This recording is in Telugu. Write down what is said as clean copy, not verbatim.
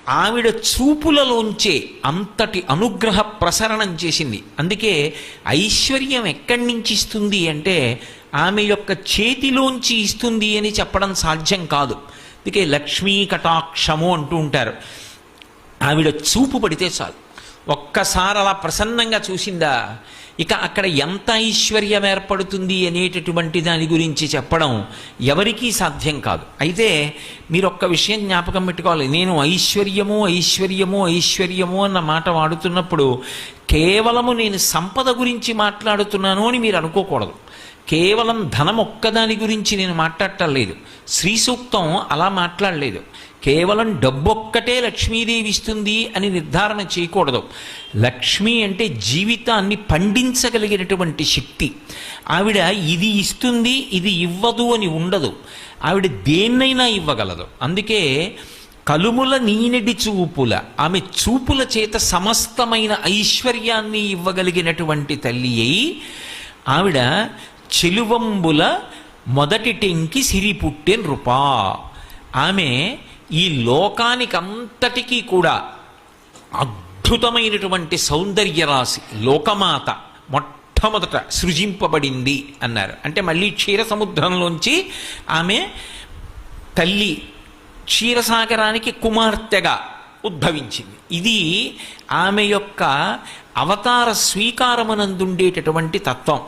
ఆవిడ చూపులలోంచే అంతటి అనుగ్రహ ప్రసరణం చేసింది. అందుకే ఐశ్వర్యం ఎక్కడి నుంచి ఇస్తుంది అంటే ఆమె యొక్క చేతిలోంచి ఇస్తుంది అని చెప్పడం సాధ్యం కాదు. అందుకే లక్ష్మీ కటాక్షము అంటూ ఉంటారు. ఆవిడ చూపు పడితే చాలు, ఒక్కసారి అలా ప్రసన్నంగా చూసిందా, ఇక అక్కడ ఎంత ఐశ్వర్యం ఏర్పడుతుంది అనేటటువంటి దాని గురించి చెప్పడం ఎవరికీ సాధ్యం కాదు. అయితే మీరు ఒక్క విషయం జ్ఞాపకం పెట్టుకోవాలి. నేను ఐశ్వర్యము ఐశ్వర్యము ఐశ్వర్యము అన్న మాట వాడుతున్నప్పుడు కేవలము నేను సంపద గురించి మాట్లాడుతున్నాను అని మీరు అనుకోకూడదు. కేవలం ధనం ఒక్కదాని గురించి నేను మాట్లాడటం లేదు. శ్రీ సూక్తం అలా మాట్లాడలేదు. కేవలం డబ్బొక్కటే లక్ష్మీదేవి ఇస్తుంది అని నిర్ధారణ చేయకూడదు. లక్ష్మి అంటే జీవితాన్ని పండించగలిగినటువంటి శక్తి. ఆవిడ ఇది ఇస్తుంది ఇది ఇవ్వదు అని ఉండదు. ఆవిడ దేన్నైనా ఇవ్వగలదు. అందుకే కలుముల నీనెడి చూపుల, ఆమె చూపుల చేత సమస్తమైన ఐశ్వర్యాన్ని ఇవ్వగలిగినటువంటి తల్లి అయి ఆవిడ చెలువంబుల మొదటి టెంకి సిరి పుట్టె నృపా. ఆమె ఈ లోకానికంతటికీ కూడా అద్భుతమైనటువంటి సౌందర్యరాశి, లోకమాత మొట్టమొదట సృజింపబడింది అన్నారు. అంటే మళ్ళీ క్షీర సముద్రంలోంచి ఆమె తల్లి క్షీరసాగరానికి కుమార్తెగా ఉద్భవించింది. ఇది ఆమె యొక్క అవతార స్వీకారమునందుండేటటువంటి తత్వం.